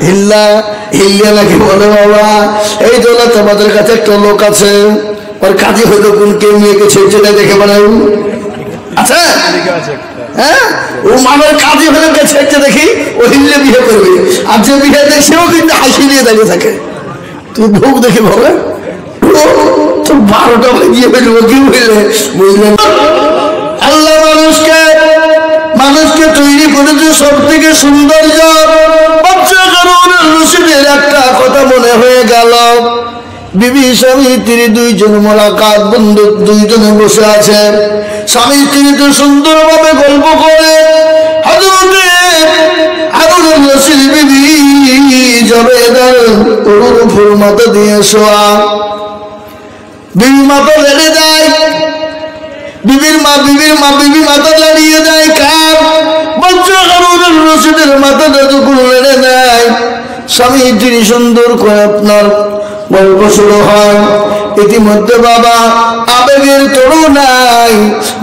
হিল্লা হিল্লা নাকি বলে বাবা। এই তো তোমাদের কাছে একটা লোক আছে, ওর কাজই হয়তো কোন কেউ মেয়েকে ছেড়ে দেখে বানাই। আচ্ছা হ্যাঁ, ও মানের কাজই হলে ছেড়ে দেখি ও হিল্লে বিয়ে করবে, আর যে বিয়ে দেয় সেও কিন্তু হাসি দিয়ে দাঁড়িয়ে থাকে। তুই ভোগ দেখি বলে তো 12টা গিয়ে ফেলবো কি বুঝলে, বুঝলেন? আল্লাহ মানুষকে তৈরি করেছে সব থেকে সৌন্দর্য। রশিদের একটা কথা মনে হয়ে গেল, বিবি স্বামী স্ত্রী দুইজন মোলাকাত, বন্ধু দুইজনে বসে আছে, স্বামী স্ত্রী তো সুন্দর ভাবে গল্প করে। হযরতে হারুন রশিদ বিবি জবেদার ওর উপর মাথা দিয়ে শোয়া, বিবি মাথা লেড়ে দেয়, বিবি মাথা লাড়িয়ে দেয়। কার বাচ্চা হারুন রশিদের মাথাটা যখন লেড়ে দেয়, স্বামী স্ত্রী সুন্দর করে আপনার গল্প শুরু হয়। ইতিমধ্যে বাবা আবেগের তরু নাই,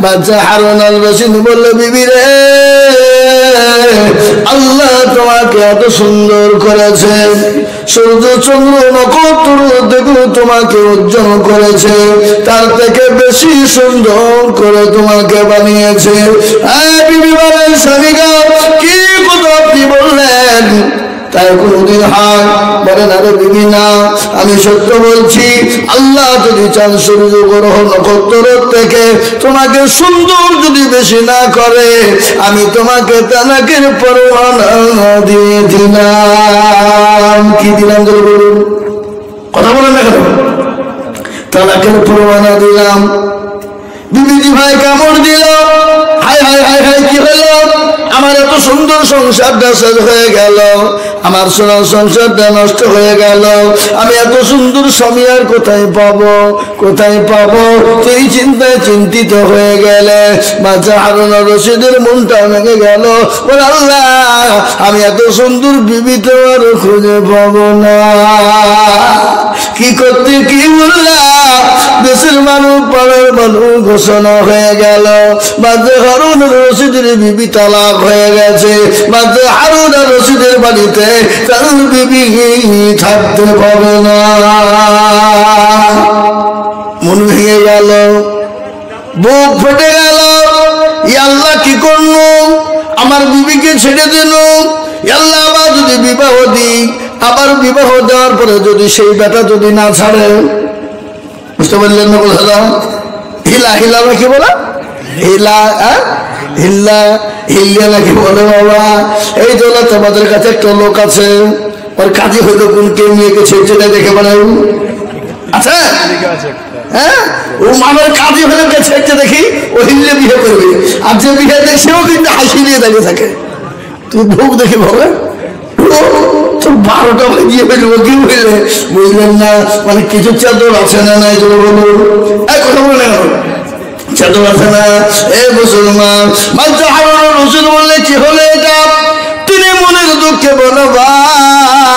বাচ্চা হারুন রশিদ বলল, বিবি রে, আল্লাহ তোমাকে এত সুন্দর করেছে, সূর্য চন্দ্র নক্ষত্র দেখো তোমাকে উজ্জ্বল করেছে, তার থেকে বেশি সুন্দর করে তোমাকে বানিয়েছে। বিবি বলেন, স্বামীগা কি কথা আপনি বললেন? তাই কোনদিন হয় বলেন, আরে বিবি না, আমি সত্য বলছি, আল্লাহ যদি চান সূর্য গ্রহ নক্ষত্র থেকে তোমাকে সুন্দর যদি বেশি না করে, আমি তোমাকে তালাকের পরোয়ানা দিয়ে দিলাম। কি দিলাম বলুন, কথা বলেন না কেন? তালাকের পরোয়ানা দিলাম। বিবিজি ভাই কামড় দিল, হাই হাই হাই হাই, কি হলো? আমার এত সুন্দর সংসারটা শেষ হয়ে গেল, আমার সোনার সংসারটা নষ্ট হয়ে গেল, আমি এত সুন্দর স্বামী আর কোথায় পাবো, কোথায় পাবো? তুই চিন্তায় চিন্তিত হয়ে গেলে বাচ্চা হারুন রশিদের মনটা ভেঙে গেল। বল, আল্লাহ আমি এত সুন্দর বিবি তো আর খুঁজে পাবো না, কি করতে কি বললাম? দেশের মানুষ পাড়ার মানুষ ঘোষণা হয়ে গেল, বাচ্চা হারুন রশিদের বিবি তালাক হয়ে গেছে, বাচ্চা হারুন রশিদের বাড়িতে তার বিবি থাকতে পাবে না। মন ভেঙে গেল, বুক ফেটে গেল, আল্লাহ কি করলো? আমার বিবিকে ছেড়ে দিল, আল্লাহ আবার যদি বিবাহ দিই, আবার বিবাহ দেওয়ার পরে যদি সেই বেটা যদি না ছাড়ে, বুঝতে পারলেন না? বললাম হিলা হিলা নাকি বলা, হিলা হিল্লা হিল্লা নাকি বলে বাবা। এই তো তোমাদের কাছে একটা লোক আছে, ওর কাজই হয়তো কোন কেউ মেয়েকে ছেড়ে দেখে বানাই। আচ্ছা হ্যাঁ, ও মানের কাজই হলে ছেড়ে দেখি ও হিল্লে বিয়ে করবে, আর যে বিয়ে দেয় সেও কিন্তু হাসি দিয়ে দাঁড়িয়ে থাকে। তুই ভোগ দেখি বলে 12টা গিয়ে ফেলবো কি বুঝলে, বুঝলেন না? মানে কিছু চাদর আছে না নাই বলুন, কথা বলে চাদর আছে না? এ মুসলমান, বাচ্চা হারুন রশিদ বললে, কি হলো এটা? তিনি মনের দুঃখে বনবাস,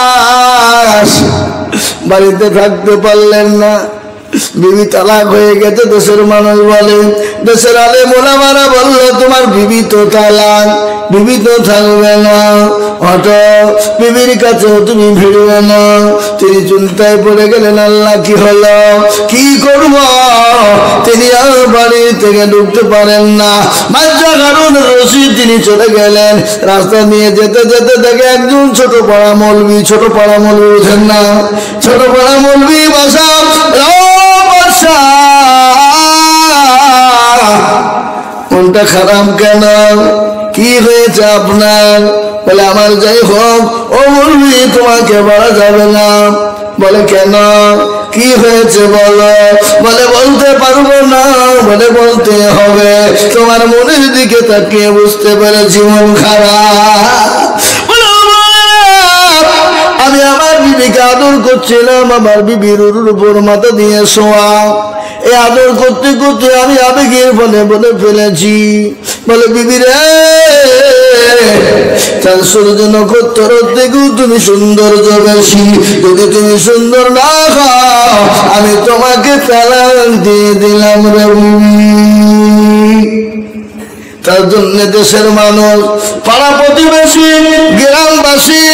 বাড়িতে থাকতে পারলেন না, বিবি তালাক হয়ে গেছে। দেশের মানুষ বলে, দেশের আলেম ওলামারা বললো, তোমার বিবি তো তালাক, বিবি তো থাকবে না, হটো বিবির কাছে তুমি ভিড়বে না। তিনি চিন্তায় পড়ে গেলেন, আল্লাহ কি হলো, কি করব? তিনি আর বাড়ি থেকে ঢুকতে পারেন না। বাচ্চা হারুন রশিদ তিনি চলে গেলেন, রাস্তা নিয়ে যেতে যেতে দেখে একজন ছোট পাড়া মৌলবি, ছোট পাড়া মৌলবি বুঝেন না, ছোট পাড়া মৌলবি বাসা। মনটা খারাপ কেন? কি হয়েছে আপনার? বলে, আমার যাই হোক, ও বলবি তোমাকে বলা যাবে না। বলে, কেন, কি হয়েছে বলো? বলে, বলতে পারবো না। বলে, বলতে হবে, তোমার মনের দিকে তাকিয়ে বুঝতে পেরেছি মন খারাপ। আমি আমার বিবিকে আদর করছিলাম, আমার বিবির উপর মাথা দিয়ে শোয়া, এই আদর করতে করতে আমি আবেগের বলে বলে ফেলেছি। বলে, বিবি রে, তার সূর্য নক্ষত্র থেকেও তুমি সৌন্দর্য বেশি, যদি তুমি সুন্দর না হও, আমি তোমাকে তালাক দিয়ে দিলাম রে বিবি। তার জন্য দেশের মানুষ, পাড়া প্রতিবেশী, গ্রামবাসী,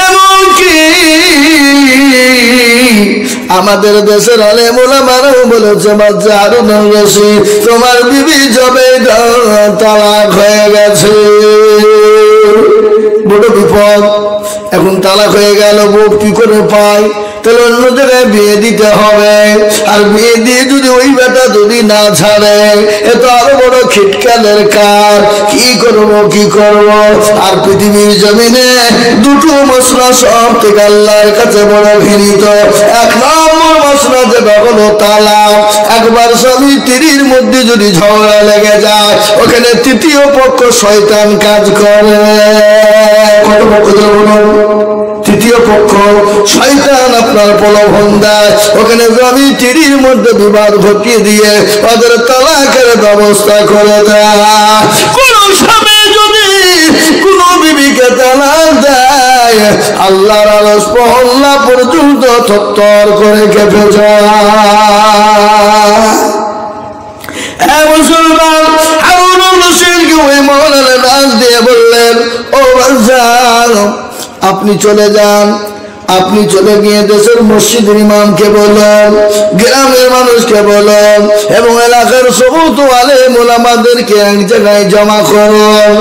এমনকি আমাদের দেশের আলেম ওলামারাও বলেছে, বাচ্চা হারুন রশিদ তোমার বিবি জবে তালাক হয়ে গেছে, বড় বিপদ। এখন তালাক হয়ে গেল, বউ কি করে পায়? তাহলে অন্য জায়গায় বিয়ে দিতে হবে, আর বিয়ে দিয়ে যদি ওই বেটা যদি না ছাড়ে, এ তো আরো বড় খিটকালের কাজ। কি করবো কি করবো? আর পৃথিবীর জমিনে দুটো মশলা সব থেকে আল্লাহর কাছে বড় ঘৃণিত। এক নম্বর মশলা যেটা হলো তালাক। একবার স্বামী স্ত্রীর মধ্যে যদি ঝগড়া লেগে যায়, ওখানে তৃতীয় পক্ষ শয়তান কাজ করে। কত পক্ষ বলুন? তৃতীয় পক্ষ শয়তান আপনার প্রলোভন দেয়, ওখানে স্বামী স্ত্রীর মধ্যে বিবাদ ঘটিয়ে দিয়ে ওদের তালাকের ব্যবস্থা করে দেয়। কোন স্বামী যদি কোন বিবিকে তালাক দেয়, আল্লাহর আরশ মহল্লা পর্যন্ত থরথর করে কেঁপে যায়। মুসলমান হারুন রশিদকে ওই মহল্লার ডাক দিয়ে বললেন, ও বাদশাহ আপনি চলে যান, আপনি চলে গিয়ে দেশের মসজিদের ইমামকে বলুন, গ্রামের মানুষকে বলুন, এবং এলাকার সমস্ত আলেম ওলামাদেরকে এক জায়গায় জমা করুন।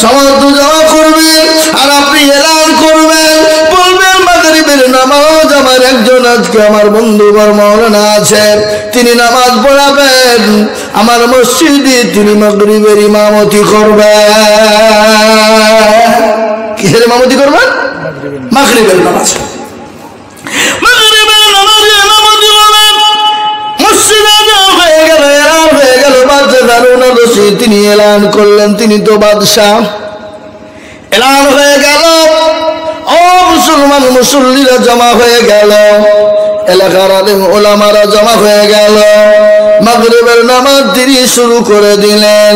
সমস্ত জমা করবেন আর আপনি এলান করবেন, বলবেন মাগরিবের নামাজ আমার একজন আজকে আমার বন্ধু মাওলানা আছেন, তিনি নামাজ পড়াবেন আমার মসজিদে, তিনি মাগরিবের ইমামতি করবেন। কিসের ইমামতি করবেন? মাগরিবের নামাজ। মাগরিবের নামাজে ইমামতি করবেন। মসজিদে হয়ে গেল, এলান হয়ে গেল। বাদশা হারুন রশিদ তিনি এলান করলেন, তিনি তো বাদশা। এলান হয়ে গেল, ও মুসলমান মুসল্লিরা জমা হয়ে গেল, এলাকার আলেম ওলামারা জমা হয়ে গেল। মাগরিবের নামাজ তিনি শুরু করে দিলেন।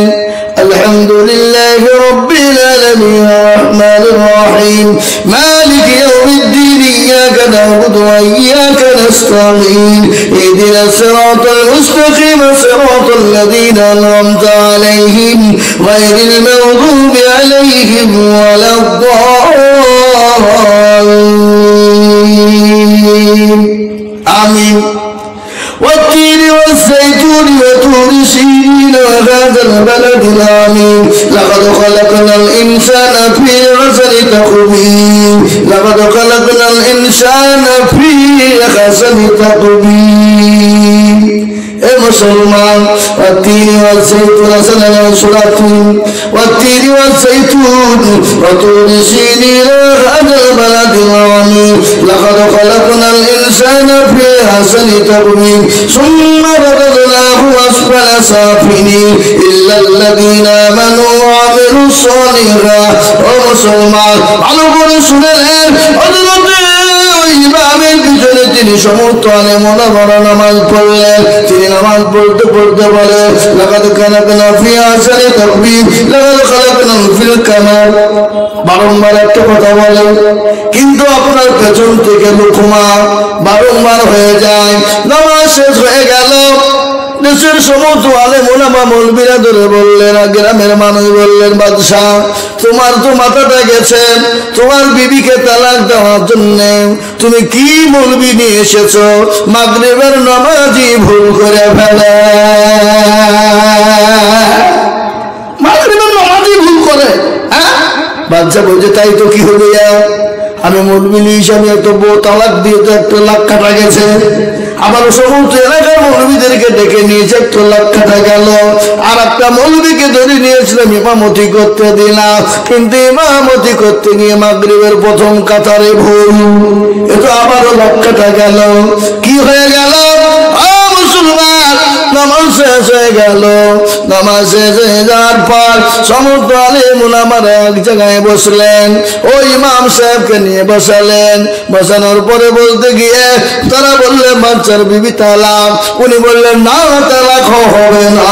আলহামদুলিল্লাহি রাব্বিল আলামিন আর-রাহমানির রহিম মালিকি ইয়াউমিদ্দিন ইয়াকা না'বুদু ওয়া ইয়াকা নাস্তাঈন ইহদিনাস সিরাতাল মুস্তাকিম সিরাতাল লাযীনা আন'আমতা আলাইহিম গায়রিল মাগদুবি আলাইহিম ওয়ালাদ-দাল্লিন আমিন। والتين والزيتون وطور سينين وهذا البلد الآمين لقد خلقنا الإنسان في أحسن تقويم لقد خلقنا الإنسان في أحسن تقويم اے مسلمان والتين والزيتون سننا سورتين والتين والزيتون وطور سينين وهذا البلد الآمين لقد خلقنا الإنسان في أحسن تقويم ثم رددناه أسفل سافلين إلا الذين آمنوا وعملوا الصالحات ومسلمان على رسولنا ইমামের পিছনে তিনি সমস্ত আলেম ওলামারা নামাজ পড়লেন। তিনি নামাজ পড়তে পড়তে বলে, লাকাদ খালাকনা ফি আহসানি তাকওয়িম লাকাদ খালাকনা ফিল কামাল। বারংবার একটা কথা বলে, কিন্তু আপনার পেছন থেকে লুকমা বারংবার হয়ে যায়। নামাজ শেষ হয়ে গেল, দেশের সমস্ত আলেম ওলামা মৌলবীরা ধরে বললেন, আর গ্রামের মানুষ বললেন, বাদশাহ তোমার তো মাথাটা গেছে, তোমার বিবিকে তালাক দেওয়ার জন্য তুমি কি মৌলবী নিয়ে এসেছো? মাগরিবের নামাজই ভুল করে ফেলে, মাগরিবের নামাজই ভুল করে। হ্যাঁ, বাদশাহ বলছে তাই তো, কি হবে? আমি মৌলবী নিয়েছি, আমি একটা বউ তালাক দিয়ে তো 1 লাখ কাটা গেছে। আবার সমস্ত এলাকার মৌলবীদেরকে ডেকে নিয়েছে, 1 লাখ কাটা গেল। আর একটা মৌলবীকে ধরে নিয়েছিলাম, ইমামতি করতে দিলাম, কিন্তু ইমামতি করতে গিয়ে মাগরিবের প্রথম কাতারে ভুল, এ তো আবারও লাখ কাটা গেল। কি হয়ে গেল? মুসলমান নামাজ শেষ হয়ে গেল। নামাজ শেষ হয়ে যাওয়ার পর সমস্ত আলেম ওলামারা এক জায়গায় বসলেন, ওই ইমাম সাহেবকে নিয়ে বসালেন। বসানোর পরে বলতে গিয়ে তারা বললেন, বাচ্চার বিবি তালাক। উনি বললেন, না, তালাক হবে না।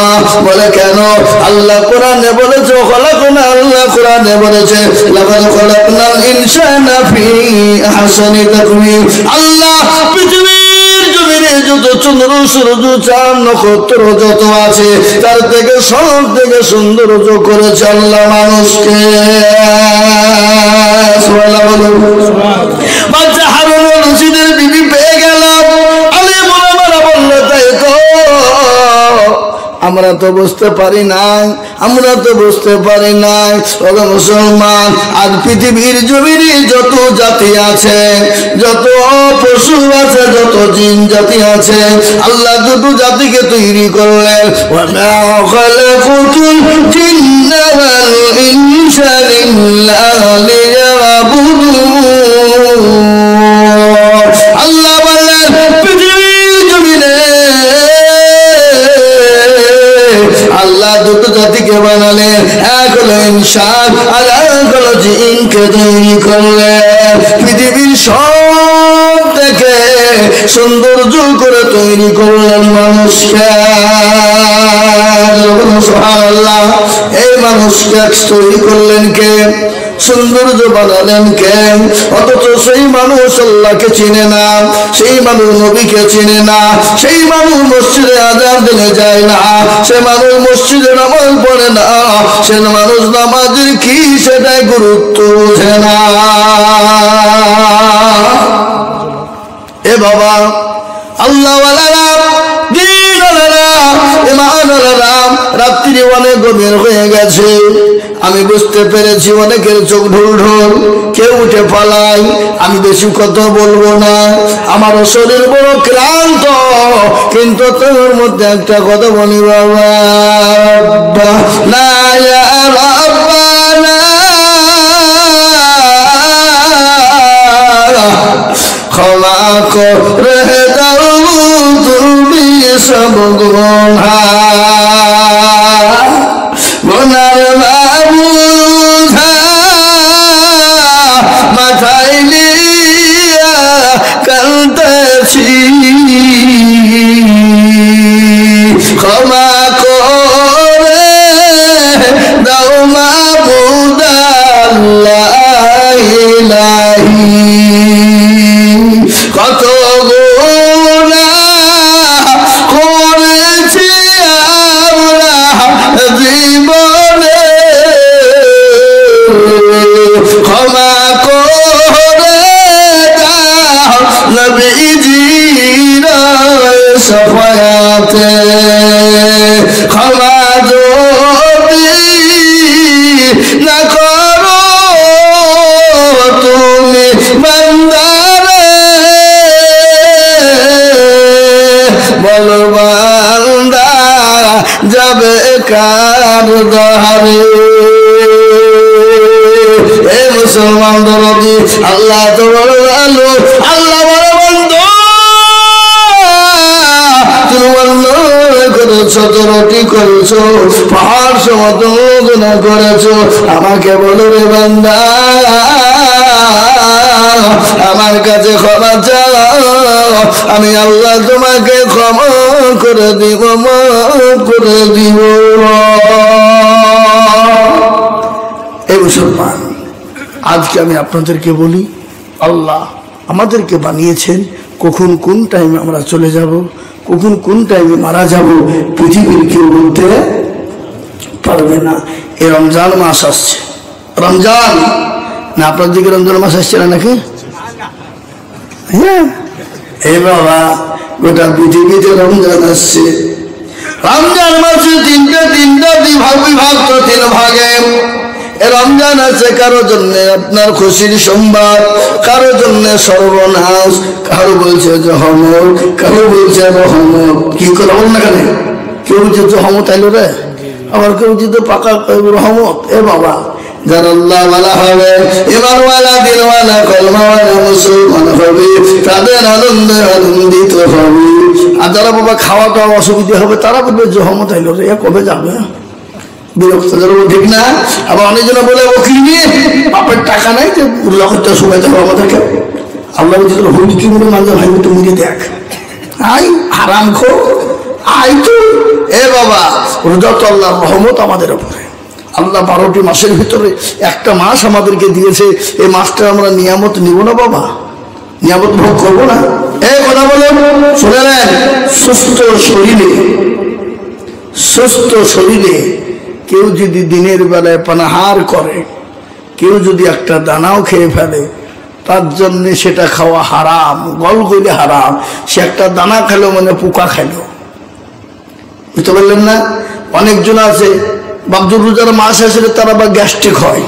বলে কেন? আল্লাহ কোরআনে বলেছে, খলাকনা, আল্লাহ কোরআনে বলেছে, লাকাদ খলাকনাল ইনসানা ফি আহসানি তাকওয়িম। আল্লাহ পৃথিবীর জমিনে যত চন্দ্র সূর্য চাঁদ নক্ষত্র যত আছে তার থেকে সব থেকে সৌন্দর্য করেছে আল্লাহ মানুষকে। বাচ্চা হারুন রশিদের বিবি পেয়ে গেলাম। আমি বলল তাই তো, আমরা তো বুঝতে পারি নাই, আমরা তো বুঝতে পারি নাই। ওগো মুসলমান, আজ পৃথিবীর জমিনে যত জাতি আছে, যত পশু আছে, যত জিন জাতি আছে, আল্লাহ যত জাতিকে তৈরি করলেন। ওয়া খালাকুতুল জিন্না ওয়াল ইনসা ইল্লা লিয়াবুদুন। আল্লাহ বললেন পৃথিবীর জমিনে আল্লাহ দুটো জাতিকে বানালেন, এক হলো ইনসান আর এক হলো জিনকে তৈরি করলেন। পৃথিবীর সব থেকে সৌন্দর্য করে তৈরি করলেন মানুষকে। সুবহানাল্লাহ। এই মানুষকে তৈরি করলেন কে? সৌন্দর্য বানালেন কে? অথচ সেই মানুষ আল্লাহকে চিনে না, সেই মানুষ নবীকে চিনে না, সেই মানুষ মসজিদে আযান দিলে যায় না, সে মানুষ মসজিদে নামাজ পড়ে না, সে মানুষ নামাজের কি সেটাই গুরুত্ব বোঝে না। এ বাবা, আল্লাহওয়ালারা, দ্বীনওয়ালারা, ঈমানওয়ালারা, রাত্রি অনেক গভীর হয়ে গেছে। আমি বুঝতে পেরেছি অনেকের চোখ ঢোল ঢোল, কেউ উঠে পালাই। আমি বেশি কথা বলবো না, আমার শরীর বড় ক্লান্ত, কিন্তু তোর মধ্যে একটা কথা বলি বাবা, না ইয়া রাব্বানা ক্ষমা করে দাও তুমি সব গুনাহ, গুনার বোঝা মাথায় নিয়া কাঁদতেছি, ক্ষমা করে দাও মাবুদ আল্লাহ ইলাহি। কত গুনাহ করেছি আমরা জীবনে, ক্ষমা করে দাও নবীজির শাফায়াতে। ক্ষমা যদি না করো তুমি বান্দারে, বলো বান্দা যাবে কার দ্বারে। এ মুসলমান দরদি, আল্লাহ তো বড় ভালো, আল্লাহ বড় বন্ধু। তুমি অন্যায় করেছো, তরটি করেছো, পাহাড় সমত গুনাহ করেছো, আমাকে বলো রে বান্দা আমার কাছে ক্ষমা চাও, আমি আল্লাহ তোমাকে ক্ষমা করে দিব, মাফ করে দিব। এই মুসলমান, আজকে আমি আপনাদেরকে বলি, আল্লাহ আমাদেরকে বানিয়েছেন, কখন কোন টাইমে আমরা চলে যাব, কখন কোন টাইমে মারা যাব, পৃথিবীর কেউ বলতে পারবে না। এই রমজান মাস আসছে, রমজান না আপনার দিকে রমজান মাস আসছে না নাকি? হ্যাঁ, এ বাবা, গোটা পৃথিবীতে রমজান আসছে। রমজান মাসে তিনটা বিভক্ত, তিন ভাগে। রমজান আছে কারো জন্য আপনার খুশির সংবাদ, কারো জন্য সর্বনাশ, কারো বলছে রহমত, কারো বলছে রহমত। কি করে বল না কেন? কেউ বলছে রহমত আইলো রে, আবার কেউ বলছে তো পাকা রহমত। এ বাবা, যারা আল্লাহ ওয়ালা হবে, ঈমানওয়ালা, দিনওয়ালা, কলমাওয়ালা মুসলমান হবে, তাদের আনন্দে আনন্দিত হবে। আর যারা বাবা খাওয়া দাওয়া অসুবিধা হবে, তারা বলবে রহমত আইলো রে, কবে যাবে? বিরক্ত যাবো, ঠিক না? আবার অনেকজন বলে ও কি নিয়ে বাপের টাকা নাই যে লক্ষটা সময় যাবো আমাদেরকে। আল্লাহ বলছে হুলি কি বলে মাঝে ভাই তো মুড়ে দেখ, আই হারাম খো, আই তো। এ বাবা, রোজা তো আল্লাহর রহমত আমাদের উপরে। আল্লাহ 12টি মাসের ভিতরে একটা মাস আমাদেরকে দিয়েছে, এই মাসটা আমরা নিয়ামত নিব না বাবা? নিয়ামত ভোগ করবো না? এই কথা বলে শুনে নেন, সুস্থ শরীরে কেউ যদি দিনের বেলায় পানাহার করে, কেউ যদি একটা দানাও খেয়ে ফেলে, তার জন্য সেটা খাওয়া হারাম, গলগলে হারাম। সে একটা দানা খেলো মানে পোকা খেলো। বুঝতে পারলেন না? অনেকজন আছে বাগদুর রোজার মাস আসলে তারা বা গ্যাস্ট্রিক হয়,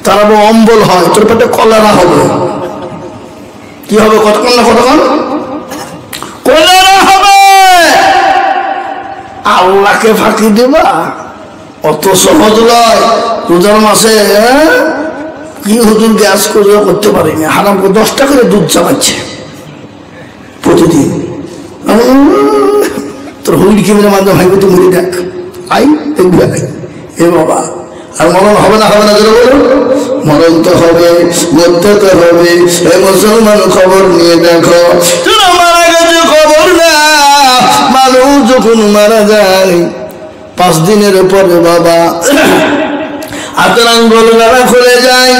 তারা বা অম্বল হয়, তোর পেটে কলেরা হবে। কি হবে? কতক্ষণ না কতক্ষণ কলেরা হবে। আল্লাহকে ফাঁকি দেবা অত সহজ নয়। রোজার মাসে কি হুজুর গ্যাস করতে পারিনি, হারাম করে 10 টাকা করে দুধ চালাচ্ছে প্রতিদিন। তোর হুইল কিমের মাধ্যমে ভাই তুই মরি দেখ, আই দেখবে এ বাবা। আর মরণ হবে না? হবে না? যেটা বলুন, মরণ তো হবে, মরতে তো হবে। এই মুসলমান খবর নিয়ে দেখো, মারা গেছে খবর না। মানুষ যখন মারা যায় 5 দিনের পরে বাবা হাতের আঙ্গুল গালা খুলে যায়,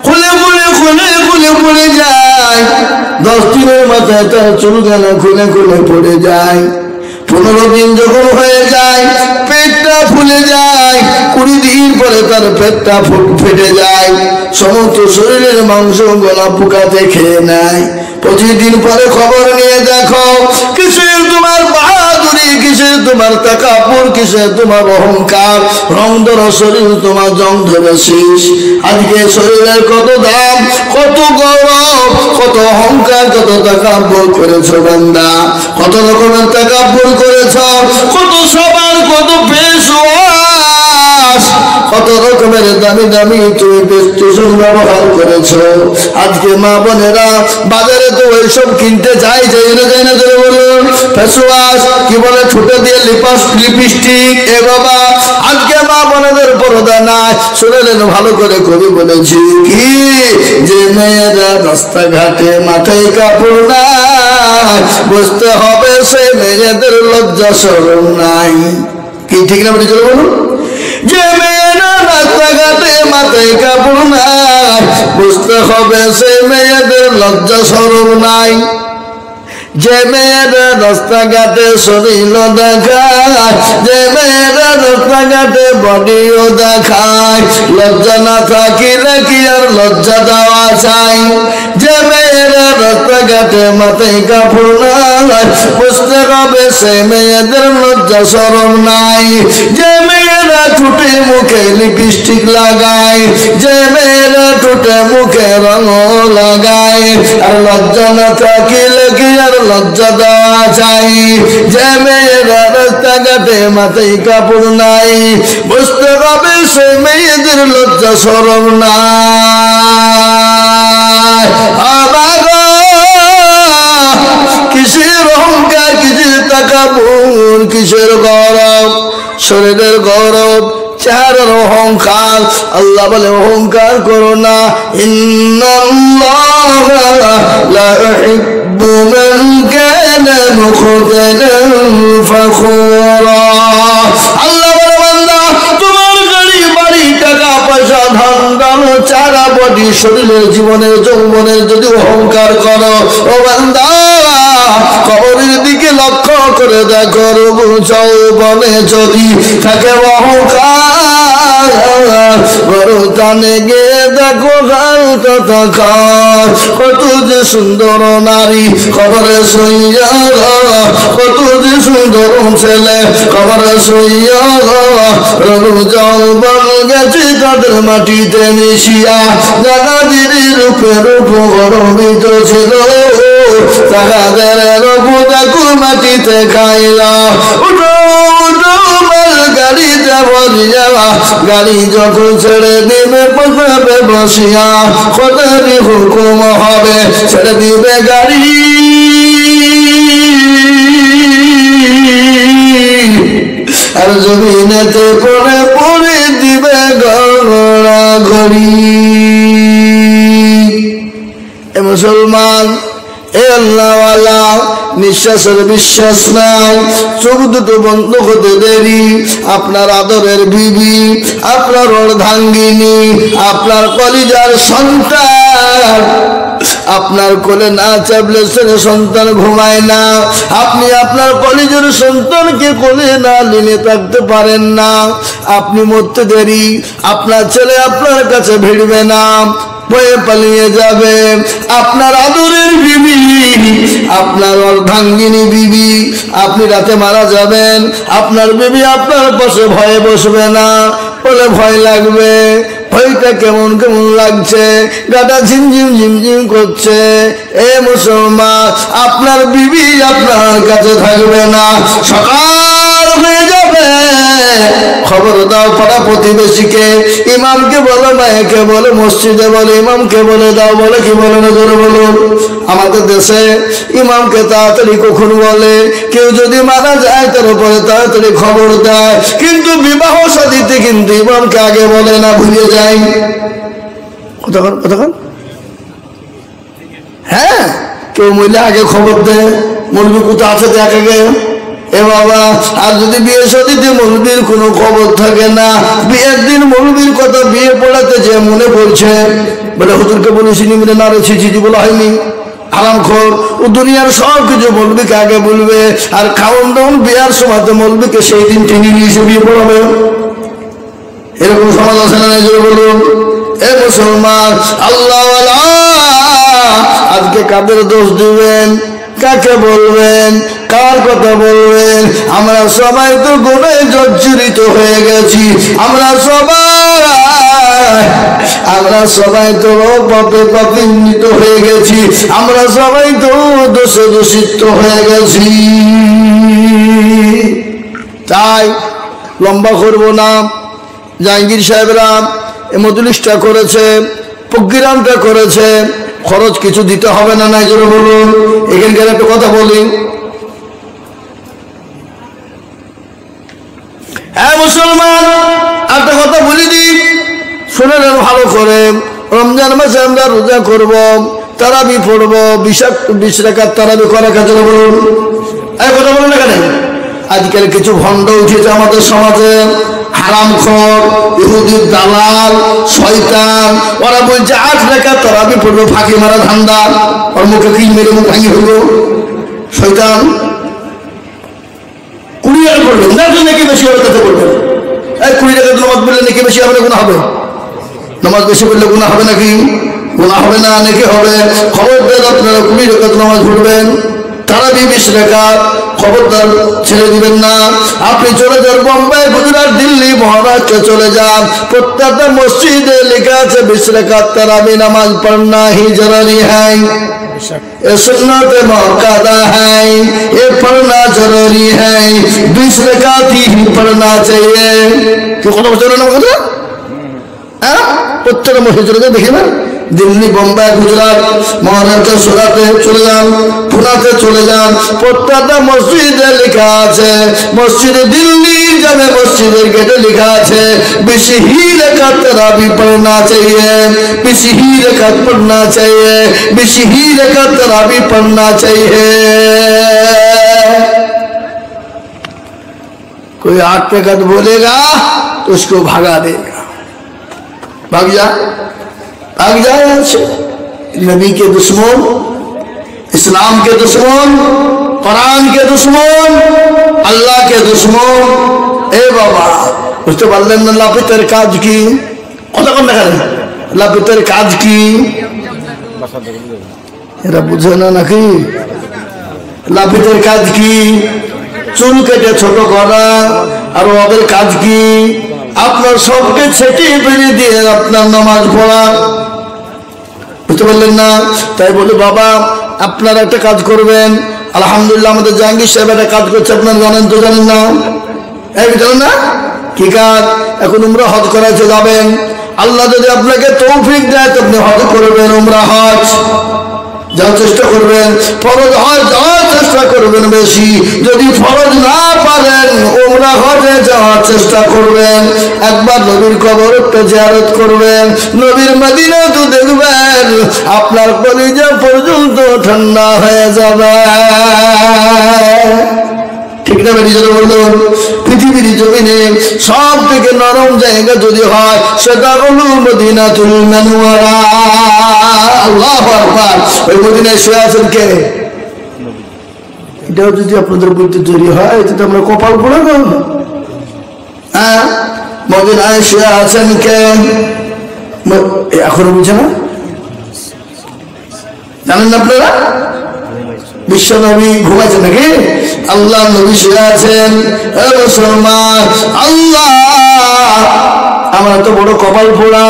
খুলে যায়। 10 দিনের মাথায় তার চুল গালা খুলে পড়ে যায়। 15 দিন যখন হয়ে যায় পেটটা ফুলে যায়। 20 দিন পরে তার পেটটা ফেটে যায়। সমস্ত শরীরের মাংস গলা পোকাতে খেয়ে নেয়। 25 দিন পরে খবর নিয়ে দেখো, কিসের তোমার বাহাদুরি, কিসের তোমার তাকাব্বুর, কিসের তোমার অহংকার, রং ধরা শরীর তোমার জং ধরেছিস। আজকে শরীরের কত দাম, কত গৌরব, কত অহংকার, কত তাকাব্বুর করেছো বান্দা, কত রকমের তাকাব্বুর করেছ, কত সবার, কত পেশওয়াস, কত রকমের দামি দামি তুমি স্টেশন ব্যবহার করেছো। আজকে মা বোনেরা বাজারে তো ওইসব কিনতে যায় না ধরে বলুন, ফেসওয়াশ কি বলে, ঠোঁটে দিয়ে লিপস্টিক। এ বাবা, আজকে মা বোনেদের পর্দা নাই। শুনলেন ভালো করে কবি বলেছি কি, যে মেয়েরা রাস্তাঘাটে মাথায় কাপড় নাই, বুঝতে হবে সে মেয়েদের লজ্জা শরম নাই। কি ঠিক না বলে চলো বলুন? যে মেয়েরা রাস্তাঘাটে মাথায় কাপড় নাই, বুঝতে হবে সে মেয়েদের লজ্জা শরম নাই। যে মেয়েরা রাস্তাঘাটে শরীর দেখায়, যে মেয়েরা রাস্তাঘাটে বডিও দেখায়, লজ্জা না থাকিলে কি আর লজ্জা দেওয়া চাই। যে মেয়েরা রাস্তাঘাটে মাথায় কাপড় নাই, বুঝতে হবে সে মেয়েদের লজ্জা শরম নাই। যে মেয়েরা ঠোঁটে মুখে লিপস্টিক লাগায়, যে মেয়েরা ঠোঁটে মুখে রঙ লাগায়, আর লজ্জা না থাকিলে কি আর লজ্জা দেওয়া চাই। যে মেয়েরা রাস্তাঘাটে মাথায় কাপড় নাই, বুঝতে হবে সে মেয়েদের লজ্জা শরম নাই। কিসের অহংকার, কিসের তাকাব্বুর, কিসের গৌরব, শরীরের গৌরব, চেহারার অহংকার। আল্লাহ বলে অহংকার করো না। ইন্নাল্লাহা লা ইউহিব্বু মান কানা মুখতালান ফাখুরা। আল্লাহ বলে বান্দা, তোমার গাড়ি বাড়ি টাকা পয়সা ধন ধান্য চারা বডি শরীরের জীবনের যৌবনের যদি অহংকার করো, ও বান্দা কবরের দিকে লক্ষ্য করে দেখো, রবু যৌবনে যদি থাকে অহংকার, বড় টানে গিয়ে দেখো কত যে সুন্দর নারী কবরে শুইয়া, কত যে সুন্দর ছেলে কবরে শুইয়া, রবু যৌবন গেছে তাদের মাটিতে মিশিয়া। জাগাদের রূপে রূপ গরমিত ছিল, তাহাদের রবু দেখো মাটিতে খাইলা। গাড়িতে বলিয়া, গাড়ি যখন ছেড়ে দিবে বসবে বসিয়া, খোদারি হুকুম হবে ছেড়ে দিবে গাড়ি। আর জমিনেতে পড়ে পড়ে দিবে গড়া ঘড়ি। এ মুসলমান, এ আল্লাহওয়ালা, নিঃশ্বাসের বিশ্বাস নাই, চোখ দুটো বন্ধ হতে দেরি। আপনার আদরের বিবি, আপনার অর্ধাঙ্গিনী, আপনার কলিজার সন্তান, আপনার কোলে না চাপলে ছেলে সন্তান ঘুমায় না, আপনি আপনার কলেজের সন্তানকে কোলে না নিয়ে থাকতে পারেন না। আপনি মরতে দেরি, আপনার ছেলে আপনার কাছে ভিড়বে না, ভয়ে পালিয়ে যাবে। আপনার আদরের বিবি, আপনার অর্ধাঙ্গিনী বিবি, আপনি রাতে মারা যাবেন, আপনার বিবি আপনার পাশে ভয়ে বসবে না, বলে ভয় লাগবে। ভয়টা কেমন কেমন লাগছে, গাটা ঝিমঝিম ঝিমঝিম করছে। এ মুসলমান, আপনার বিবি আপনার কাছে থাকবে না, সকাল হয়ে যাবে। খবর দাও পাড়া প্রতিবেশীকে, ইমামকে বলো, মায়েকে বলে, মসজিদে বলে, ইমামকে বলে দাও। বলে কি বলে না জোরে বলুন। আমাদের দেশে ইমামকে তাড়াতাড়ি কখন বলে, কেউ যদি মারা যায় তার উপরে তাড়াতাড়ি খবর দেয়, কিন্তু বিবাহ শাদীতে কিন্তু ইমামকে আগে বলে না, ভুলে যায়। কতক্ষণ কতক্ষণ হ্যাঁ, কেউ মহিলা আগে খবর দেয়, মুরগি কোথা আছে দেখ আগে। এ বাবা, আর যদি বিয়ে শাদীতে মৌলবীর কোনো খবর থাকে না, বিয়ের দিন মৌলবীর কথা বিয়ে পড়াতে যে মনে পড়ছে, বলে হুজুরকে বলেছিনি, বলে না রে ছিছি বলা হয়নি। হারামখোর, ও দুনিয়ার সব কিছু মৌলবীকে আগে বলবে, আর খাওয়ান দাওয়ান বিয়ার সময় তো মৌলবীকে সেই দিন টেনে নিয়ে এসে বিয়ে পড়াবে। এরকম সমাজ আছে না জোরে বলুন। এ মুসলমান, আল্লাহ আজকে কাদের দোষ দিবেন, কাকে বলবেন, কার কথা বলবেন? আমরা সবাই তো গুনাহে জর্জরিত হয়ে গেছি, আমরা সবাই তো পাপে পাপিত হয়ে গেছি, আমরা সবাই তো দোষে দূষিত হয়ে গেছি। তাই লম্বা করবো না, জাহাঙ্গীর সাহেবরা এই মজলিসটা করেছে, প্রোগ্রামটা করেছে, খরচ কিছু দিতে হবে না, নাই জোরে বলুন। এখানকার একটা কথা বলি, হ্যাঁ মুসলমান, একটা কথা বলে দিই, শুনে নেন ভালো করে। রমজান মাসে আমরা রোজা করব, তারাবি পড়বো, 20 রাকাত তারাবি করা কাজে বলুন। এই কথা বলুন না কেন? আজকাল কিছু ভণ্ড উঠেছে আমাদের সমাজে, হারামখোর, ইহুদির দালাল, শয়তান, ওরা বলছে 8 রাকাত তারাবি পড়বো, ফাঁকি মারা ধান্দা। ওর মুখে কি মেরে মুখ ভাঙি হলো, শয়তান 20 টাকা পড়বেন, নাকি বেশি হবে তাতে পড়বেন। এই 20 টাকা নামাজ পড়লে নাকি বেশি হবে না গুনাহ হবে? নামাজ বেশি পড়লে গুনাহ হবে নাকি? গুনাহ হবে না, নাকি হবে? খবরদার আপনারা 20 টাকা নামাজ পড়বেন, তারাবি 20 রাকাত, খবরদার ছেড়ে দিবেন না। আপনি চলে যান বোম্বাই, গুজরাট, দিল্লি, মহারাষ্ট্রে চলে যান, প্রত্যেকটা মসজিদে লেখা আছে 20 রাকাত তারাবি নামাজ পড়না হি জরুরি হ্যায়, ये सुन्नत मौकादा है, ये पढ़ना जरूरी है, 20 रकात ही पढ़ना चाहिए। क्यों কথা বলছেন না কথা? হ্যাঁ, প্রত্যেকটা মসজিদে দেখবেন, দিল্লি, বোম্বাই, গুজরাট, মহারাষ্ট্র, সুরাতে চলে যান, পুনাতে চলে যান, প্রত্যেকটা মসজিদে লেখা আছে, মসজিদে দিল্লি जामे मस्जिদের গেটে লেখা আছে 20 ही रकात तरावी पढ़ना चाहिए, 20 ही रकात पढ़ना चाहिए, 20 ही रकात तरावी पढ़ना चाहिए। कोई 8 रकात बोलेगा तो उसको भगा देगा, भाग जा यहाँ से। नबी के दुश्मन, इस्लाम के दुश्मन, कुरान के दुश्मन, अल्लाह के दुश्मन। ए बाबा বুঝতে পারলেন না লাপিতের কাজ কি? কতক্ষণ দেখালেন লাপিতের কাজ কি? এরা বুঝে না নাকি? লাপিতের কাজ কি? চুল কেটে ছোট করা। আর ওদের কাজ কি? আপনার সবকে ছেটিয়ে ফেলে দিয়ে আপনার নামাজ পড়া। বুঝতে পারলেন না? তাই বলি বাবা আপনারা একটা কাজ করবেন। আলহামদুলিল্লাহ আমাদের জাহাঙ্গীর সাহেব একটা কাজ করছে, আপনারা জানেন তো জানেন না? জানেন না কি কাজ? এখন উমরা হজ করাতে যাবেন, আল্লাহ যদি আপনাকে তৌফিক দেয় তো আপনি হজ করবেন, উমরা হজ যাওয়ার চেষ্টা করবেন, ফরজ হজ যাওয়ার চেষ্টা করবেন বেশি। যদি ফরজ না পারেন উমরা হজে যাওয়ার চেষ্টা করবেন। একবার নবীর কবরটা জিয়ারত করবেন, নবীর মদিনা তো দেখবেন, আপনার কলিজা পর্যন্ত ঠান্ডা হয়ে যাবে। ঠিক না বেরিয়ে বলুন? পৃথিবীর জমিনে সব থেকে নরম জায়গা যদি হয় সেটা হলো মদিনাতুল মুনাওয়ারা। আল্লাহু আকবার। ওই মদিনায় শুয়ে আছেন কে? এটাও যদি আপনাদের বলতে তৈরি হয় তো আমরা কপাল পড়ে গেল। হ্যাঁ, মদিনায় শুয়ে আছেন কে? এখনো বুঝে না? জানেন না আপনারা? বিশ্ব নবী ঘুমাইছেন নাকি? আল্লাহ নবী শুয়ে আছেন। মুসলমান, আল্লাহ আমার তো বড় কপাল পোড়া,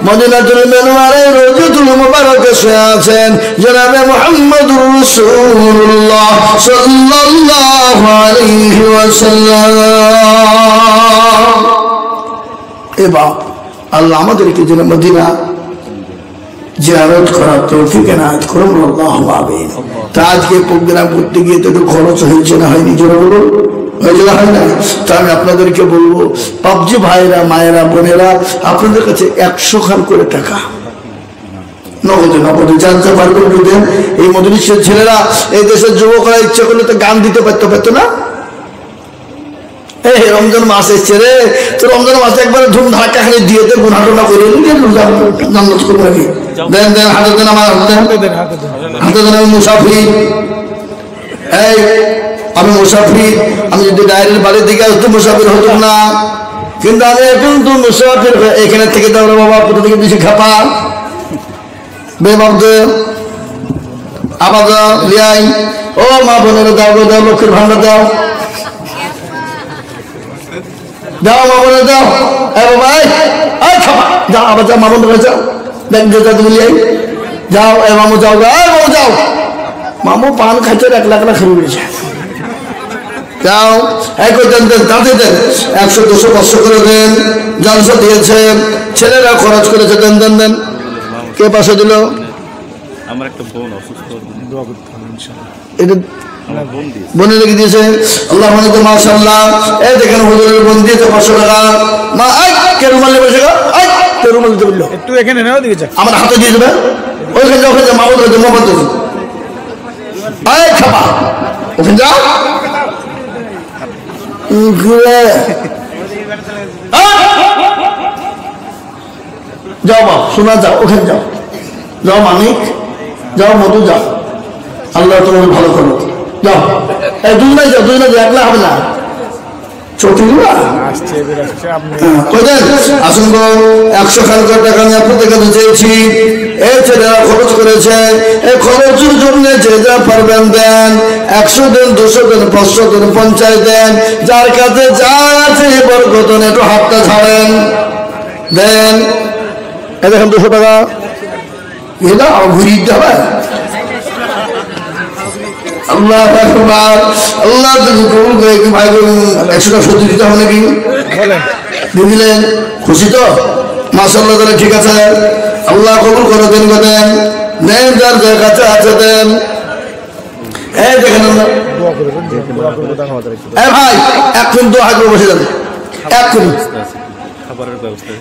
মদিনাতুল মুনাওয়ারায় রওজাতুল মুবারাকে শুয়ে আছেন জনাবে মুহাম্মদুর রাসূলুল্লাহ সাল্লাল্লাহু আলাইহি ওয়াসাল্লাম। এবার আল্লাহ আমাদেরকে যেন মদিনা জিয়ারত করার তৌফিক এনায়েত করুন, আল্লাহুম্মা আমিন। তা আজকে প্রোগ্রাম করতে গিয়ে তো একটু খরচ হয়েছে না হয়নি? জোরে বলুন, হয়েছে না হয় না? তা আমি আপনাদেরকে বলবো, পাবজি ভাইরা, মায়েরা, বোনেরা, আপনাদের কাছে 100 খান করে টাকা নগদে নগদে জানতে পারবেন বুঝেন। এই মজলিসের ছেলেরা, এই দেশের যুবকরা ইচ্ছা করলে তো গান দিতে পারতো না? এই রমজান মাস এসছে রে, তো রমজান মাসে একবারে ধুম ধাক্কা খালি দিয়ে গুনাটোনা করে জান্নাত করবো নাকি? দেন দেন, হাতে দেন, আমার হাতে দেন। আমি মুসাফির, এই আমি মুসাফির। আমি যদি ডায়ের বাড়ির দিকে আসতো মুসাফির হতো না, কিন্তু আমি এখন তো মুসাফির। এখানে থেকে দাও রে বাবা, কোথা থেকে বেশি খাপা বেবাবদে আবার দাও লিয়াই। ও মা বোনেরা দাও গো, দাও, লক্ষ্মীর ভান্ডার দাও, যাও মা বোনের দাও। ভাই যাও, আবার যাও মা বোনের যাও, দেখ তুমি লিয়াই যাও। এ মামু যাও, মামু যাও। মামু পান খাইতে 1 লাখ না খেয়ে বেড়েছে। যাও, দেন দেন, তাতে দেন 100, 200, 500 করে দেন। জলসা দিয়েছে, ছেলেরা খরচ করেছে, দেন দেন দেন। কে পাশে দিল? আমার একটা বোন অসুস্থ, দোয়া করতে হবে ইনশাআল্লাহ। এটা বোনে রেখে দিয়েছে। আল্লাহ মাশাআল্লাহ। এই দেখেন হুজুরের বোন দিয়েছে 500 টাকা। মা আই কে রুমাল নিয়ে বসে গো, আই কে রুমাল দিতে বললো? একটু এখানে নাও, দিকে যা, আমার হাতে দিয়ে দেবে। ওইখানে যাও, ওখানে যাও, মা বলতে মোহাম্মদ আই খাবা, ওখানে যাও। যাও বাপ, শোনা যাও, ওখানে যাও, যাও মানিক, যাও মধু, যাও। আল্লাহ তোমাকে ভালো করো, যাও। এই দুজনাই যাও, দুজনে যাও, একলা হবে না। চটিগুলা আসুন গো, 100 খান টাকা আমি আপনাদের কাছে চেয়েছি। এই ছেলেরা খরচ করেছে, এই খরচের জন্য যে যা পারবেন দেন। 100 দেন, 200 দেন, 500 দেন, 50 দেন। যার কাছে যা আছে বরকতন একটু হাতটা ছাড়েন, দেন। এই দেখেন 200 টাকা, এটা ঘুরিয়ে দিতে হবে। আল্লাহ আল্লাহ ভাই 100 টাকা সত্যি দিতে হবে নাকি? দিয়ে দিলেন, খুশি তো? মাশাআল্লাহ, তাহলে ঠিক আছে। আল্লাহ কবুল করে দেন, দেন দেন, যার যার কাছে আছে দেন। এই দেখেন ভাই, এখন তো আগে বসে যান, এখন।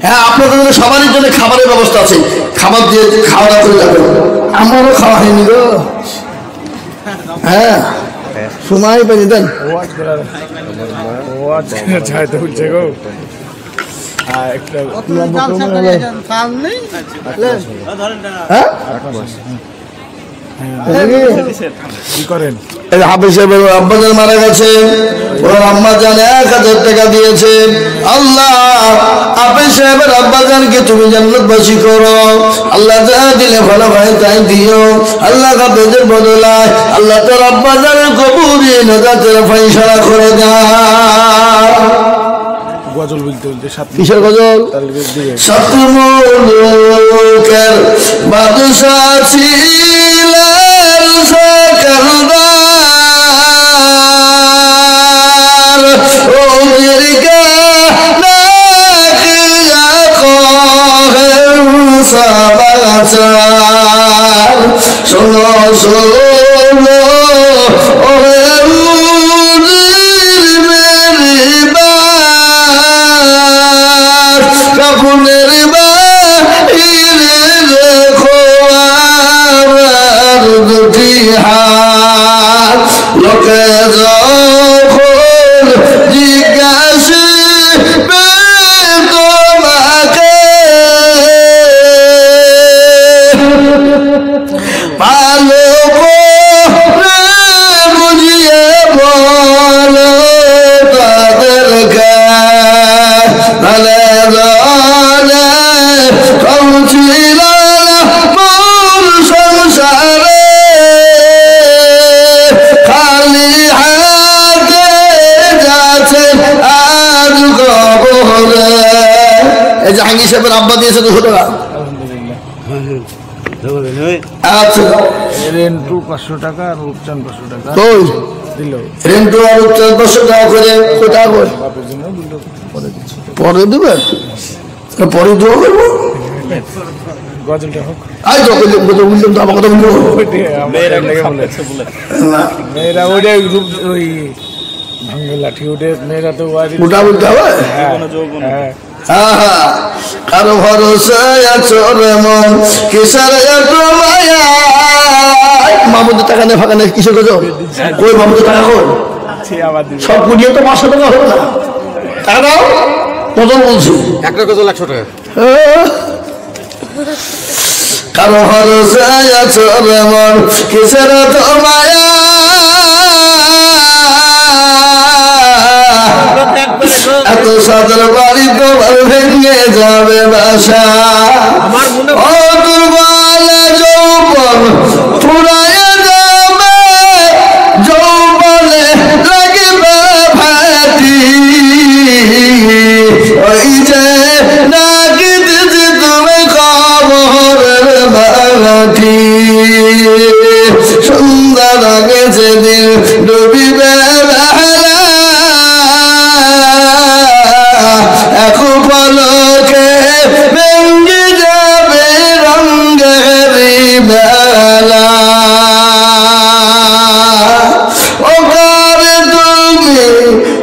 হ্যাঁ, আপনাদের সবারই জন্য খাবারের ব্যবস্থা আছে, খাবার দিয়ে খাওয়া দাওয়া করে যাবেন। আমারও খাওয়া হয়নি গো। হ্যাঁ, সময় পেয়ে দেন। আব্বাজান মারা গেছে, ওর আম্মা জান 1000 টাকা দিয়েছে। আল্লাহ হাফেজ সাহেবের আব্বাজানকে তুমি জান্নাতবাসী করো। আল্লাহ যা দিলে ভালো ভাই তাই দিও। আল্লাহ হাফেজের বদলায় আল্লাহ তোর আব্বাজানের কবরে নাজাতের ফয়সালা করে দাও। গজল বলতে বলতে কিসের গজল? সতমুলুকের বাদশা ছিলেন সরদার, ও জিরকা নাকিয়া কহেন সবাচার। শোনো শোনো ওরে কাপুনের বাহিরে রেখো আমার দুটি হাত। লোকে যখন জিজ্ঞাসা ভালো করে বুঝিয়ে বলো তাদেরকে ভালো জানে কৌছিল মূল সংসারে খালি হাতে যাচ্ছে আজ কবরে। এই জাহাঙ্গীর সাহেবের আব্বা দিয়েছে 200 টাকা। আচ্ছা রেন্টু 500 টাকা আর রূপচান 500 টাকা কই দিল। রেন্টু আর 500 টাকা করে কোটা করে বাপের জন্য দিল, পরে দিচ্ছি। পরে দেবে পরে দোয়া করবো গজলটা হোক। আই তো বললাম তো আমার কথা বলবো মেয়েরা লেগে বলে। বলেছে বলে না মেয়েরা ওইটাই রূপ ওই ভাঙ্গে লাঠি ওঠে মেয়েরা তো মোটা বলতে হবে। কোনো যৌবন হ্যাঁ আহা কারো ভরসায় আছো রে মন কিসের এত মায়া। মামুদের টাকা নেই ফাঁকা নেই কিসের কথা কই মামুদের টাকা কই সে আবার দিবে। সব কুড়িয়ে তো 500 টাকা হবে না টাকা দাও কত বলছি একটা গজল 100 টাকা। কারো ভরসায় আছো রে মন কিসের এত মায়া। এত সাদের বাড়ি তোমার ভেঙে যাবে বাসা। ও দুর্বল যৌবন ফুরায় যাবে যৌবনে লাগবে ভাতি। ওই যে নাকি দিদি তুমি খবরের ভাতি। সুন্দর লাগেছে দিন ডুবিবে এখন পলকে ভেঙে যাবে রঙের বেলা। ও কারে তুমি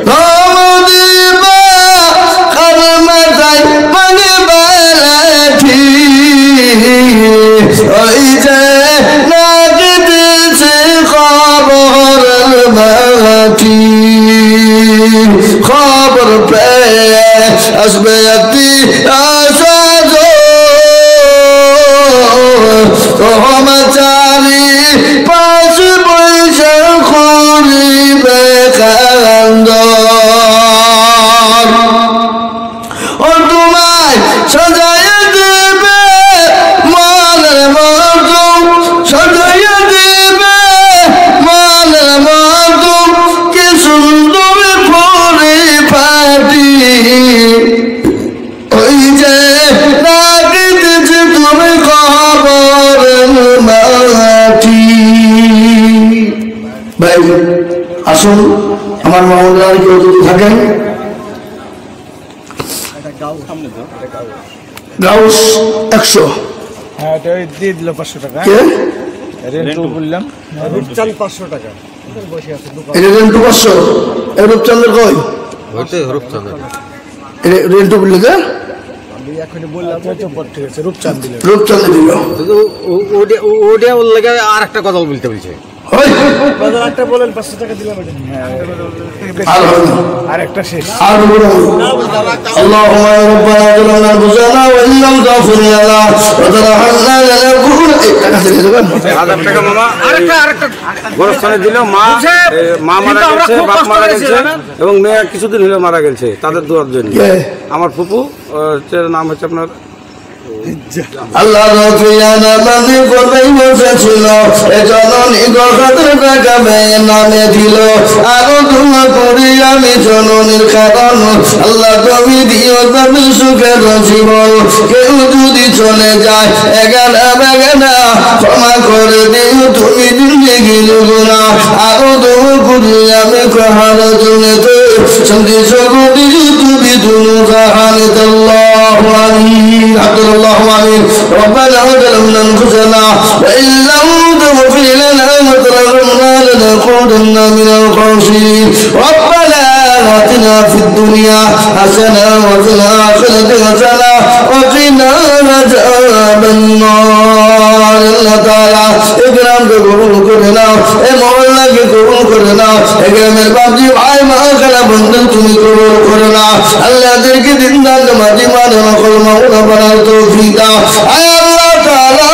ধম দিবা কার মাথায় মানে বেলাঠি। ওই যে লাগিতেছে খবরের ভাতি। খবর পেয়ে আসবে একটি আশা চারি পাঁচ পয়সা করিবে কান্দ। ও তোমায় সাজাইয়া দেবে মালের মতো সাজাইয়া দেবে মালের মতো কি সুন্দর পরে পাটি। ওই যে লাগিতেছে তুমি খবর মাটি। ভাই আসুন আমার মামুনরা কেউ যদি থাকেন সামনে তো গাউস 100 হ্যাঁ এটা ওই দিয়ে দিল 500 টাকা। কে রেন্টু বললাম। রূপচান 500 টাকা। এটা রেন্টু 500 এর রূপচন্দ্র কই হইতে রূপচান। রেন্টু বললে কে এখনই বললাম তো পর ঠিক আছে রূপচান দিল। রূপচন্দ্র দিল শুধু ওটা ওর লাগে আর একটা গজল বলতে বলছে। ওই গজল একটা বলেন 500 টাকা দিলাম এটা। হ্যাঁ আর হবে না আর একটা শেষ। আর বলো اللهم يا ربنا ظلمنا انفسنا وان لم تغفر لنا وترحمنا لنكون 1000 টাকা মামা আরেকটা গোরস্থানে দিল। মা মারা গেছে, বাপ মারা গেছে এবং মেয়ে কিছুদিন হলো মারা গেছে তাদের দোয়ার জন্য। আমার ফুপু নাম হচ্ছে আপনার আল্লাহ রফিয়ানা বান্দি করবেই বসেছিল এ জননী গর্ভের টাকা মেয়ে নামে দিল। আরো তোমা করি আমি জননীর কারণ আল্লাহ তুমি দিও তবে সুখের জীবন। কেউ যদি চলে যায় এগানা বেগানা ক্ষমা করে দিও তুমি জিন্দগি গুনা। আরো তোমা করি আমি কহার জন্যতে সন্ধি সকলি তুমি দুনু জাহানিত আল্লাহু আমিন। আব্দুল্লাহ آمين. ربنا ظلمنا أنفسنا وإن لم تغفر لنا وترحمنا لنكونن من الخاسرين. ربنا آتنا في الدنيا حسنة وفي الآخرة حسنة وقنا عذاب النار. الله تعالى إكرام قبول করনা এ মহল্লাকে কবুল করনা এগ্রামের বাপজি ভাই মা খালা বন্ধন তুমি কবুল করনা। আল্লাহদেরকে দিনদার নামাজি মানে নকল মাওলা বানার তৌফিক দাও। আয় আল্লাহ তাআলা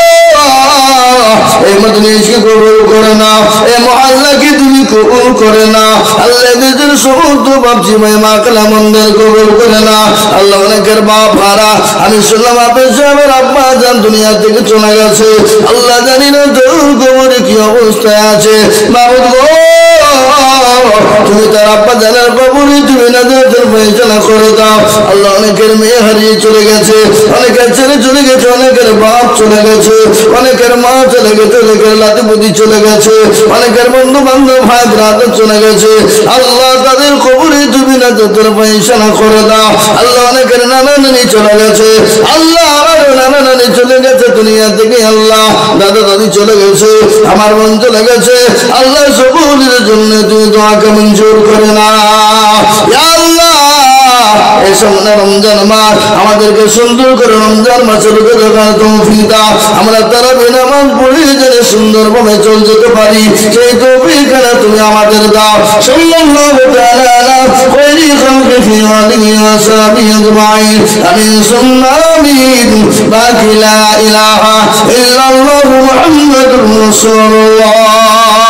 এই মজলিসকে কবুল করে নাও, এই মহল্লাকে তুমি কবুল করে নাও আল্লাহ। এদের সমস্ত বাপজি মা কালামন্দের কবুল করে নাও আল্লাহ। অনেকের বাপ হারা, আমি শুনলাম আপনার সাহেবের আব্বা জান দুনিয়া থেকে চলে গেছে, আল্লাহ জানি না তোর কবরে কি অবস্থায় আছে। মাবুদ গো, তুমি তার আব্বা জানার কবরে তুমি নাজাতের ফয়সালা করে দাও আল্লাহ। অনেকের মেয়ে হারিয়ে চলে গেছে, অনেকের ছেলে চলে গেছে, অনেকের বাপ চলে গেছে, অনেকের মা চলে গেছে, অনেকের লাতিপতি চলে গেছে, অনেকের বন্ধু বান্ধব ভাই ব্রাত চলে গেছে আল্লাহ। তাদের কবরে তুমি নাজাতের ফয়সালা করে দাও আল্লাহ। অনেকের নানা নানি চলে গেছে আল্লাহ, আমার নানা নানি চলে গেছে দুনিয়া থেকে আল্লাহ। দাদা দাদি চলে গেছে, আমার বোন চলে গেছে আল্লাহ। সকলের জন্য তুমি দোয়াকে মঞ্জুর করে না আল্লাহ। এই সামনে রমজান মাস, আমাদেরকে সুন্দর করে রমজান মাসের দেখার তৌফিক দাও। আমরা তারাবি নামাজ পড়ে যেন সুন্দরভাবে চল যেতে পারি, সেই তৌফিক তুমি আমাদের দাও। সাল্লাল্লাহু তাআলা আলা খায়রি খালকি ফি আলিহি ওয়া সাহবিহি আজমাইন। আমিন সুম্মা আমিন। বাকি লা ইলাহা ইল্লাল্লাহু মুহাম্মাদুর রাসূলুল্লাহ।